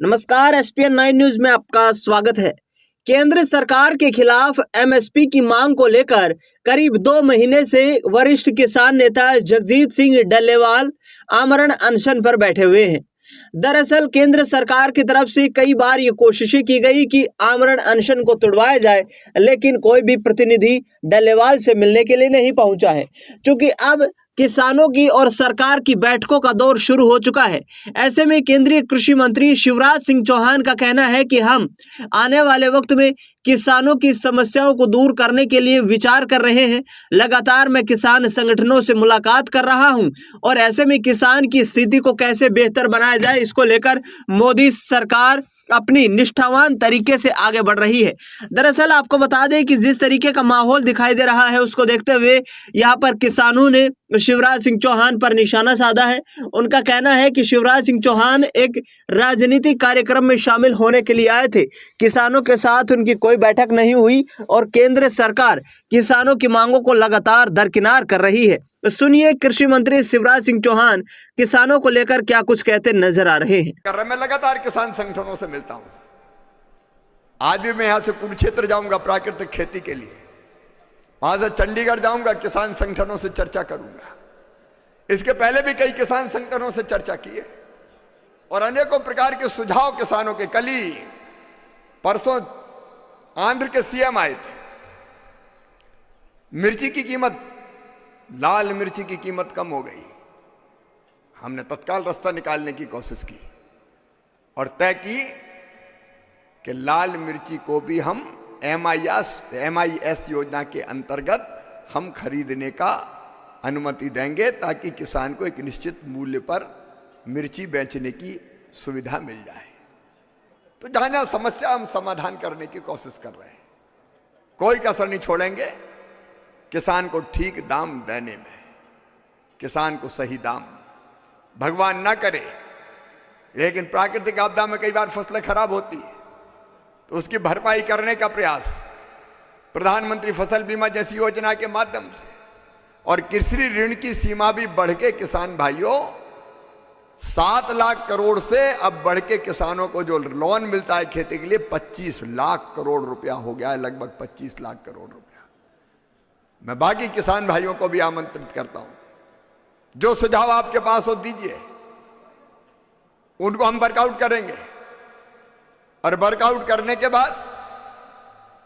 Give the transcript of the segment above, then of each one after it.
नमस्कार, ESPN 9 news में आपका स्वागत है। केंद्र सरकार के खिलाफ एमएसपी की मांग को लेकर करीब 2 महीने से वरिष्ठ किसान नेता जगजीत सिंह डल्लेवाल आमरण अनशन पर बैठे हुए हैं। दरअसल केंद्र सरकार की तरफ से कई बार ये कोशिशें की गई कि आमरण अनशन को तुड़वाया जाए, लेकिन कोई भी प्रतिनिधि डल्लेवाल से मिलने के लिए नहीं पहुंचा है। क्योंकि अब किसानों की और सरकार की बैठकों का दौर शुरू हो चुका है। ऐसे में केंद्रीय कृषि मंत्री शिवराज सिंह चौहान का कहना है कि हम आने वाले वक्त में किसानों की समस्याओं को दूर करने के लिए विचार कर रहे हैं। लगातार मैं किसान संगठनों से मुलाकात कर रहा हूं और ऐसे में किसान की स्थिति को कैसे बेहतर बनाया जाए, इसको लेकर मोदी सरकार अपनी निष्ठावान तरीके से आगे बढ़ रही है। दरअसल आपको बता दें कि जिस तरीके का माहौल दिखाई दे रहा है, उसको देखते हुए यहाँ पर किसानों ने शिवराज सिंह चौहान पर निशाना साधा है। उनका कहना है कि शिवराज सिंह चौहान एक राजनीतिक कार्यक्रम में शामिल होने के लिए आए थे। किसानों के साथ उनकी कोई बैठक नहीं हुई और केंद्र सरकार किसानों की मांगों को लगातार दरकिनार कर रही है। तो सुनिए कृषि मंत्री शिवराज सिंह चौहान किसानों को लेकर क्या कुछ कहते नजर आ रहे हैं। मैं लगातार किसान संगठनों से मिलता हूं। आज भी मैं यहां से कुरुक्षेत्र जाऊंगा प्राकृतिक खेती के लिए, वहां से चंडीगढ़ जाऊंगा, किसान संगठनों से चर्चा करूंगा। इसके पहले भी कई किसान संगठनों से चर्चा की है और अनेकों प्रकार के सुझाव किसानों के। कल ही परसों आंध्र के सीएम आए थे। मिर्ची की कीमत, लाल मिर्ची की कीमत कम हो गई। हमने तत्काल रास्ता निकालने की कोशिश की और तय की कि लाल मिर्ची को भी हम MIS योजना के अंतर्गत हम खरीदने का अनुमति देंगे, ताकि किसान को एक निश्चित मूल्य पर मिर्ची बेचने की सुविधा मिल जाए। तो जहां जहां समस्या हम समाधान करने की कोशिश कर रहे हैं, कोई कसर नहीं छोड़ेंगे किसान को ठीक दाम देने में। किसान को सही दाम, भगवान ना करे, लेकिन प्राकृतिक आपदा में कई बार फसलें खराब होती है तो उसकी भरपाई करने का प्रयास प्रधानमंत्री फसल बीमा जैसी योजना के माध्यम से और कृषि ऋण की सीमा भी बढ़ के किसान भाइयों 7 लाख करोड़ से अब बढ़ के किसानों को जो लोन मिलता है खेती के लिए 25 लाख करोड़ रुपया हो गया है, लगभग 25 लाख करोड़ रुपया। मैं बाकी किसान भाइयों को भी आमंत्रित करता हूं, जो सुझाव आपके पास हो दीजिए, उनको हम वर्कआउट करेंगे और वर्कआउट करने के बाद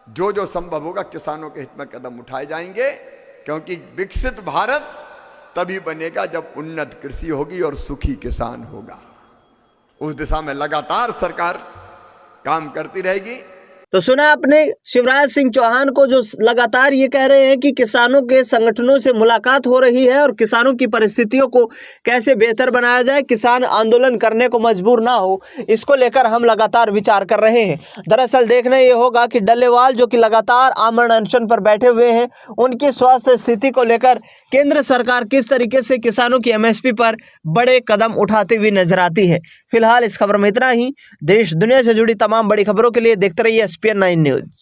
जो जो संभव होगा किसानों के हित में कदम उठाए जाएंगे। क्योंकि विकसित भारत तभी बनेगा जब उन्नत कृषि होगी और सुखी किसान होगा। उस दिशा में लगातार सरकार काम करती रहेगी। तो सुना आपने शिवराज सिंह चौहान को, जो लगातार ये कह रहे हैं कि किसानों के संगठनों से मुलाकात हो रही है और किसानों की परिस्थितियों को कैसे बेहतर बनाया जाए, किसान आंदोलन करने को मजबूर ना हो, इसको लेकर हम लगातार विचार कर रहे हैं। दरअसल देखना ये होगा कि डल्लेवाल जो कि लगातार आमरण अनशन पर बैठे हुए हैं, उनकी स्वास्थ्य स्थिति को लेकर केंद्र सरकार किस तरीके से किसानों की एमएसपी पर बड़े कदम उठाती हुई नजर आती है। फिलहाल इस खबर में इतना ही। देश दुनिया से जुड़ी तमाम बड़ी खबरों के लिए देखते रहिए एसपीएन 9 न्यूज।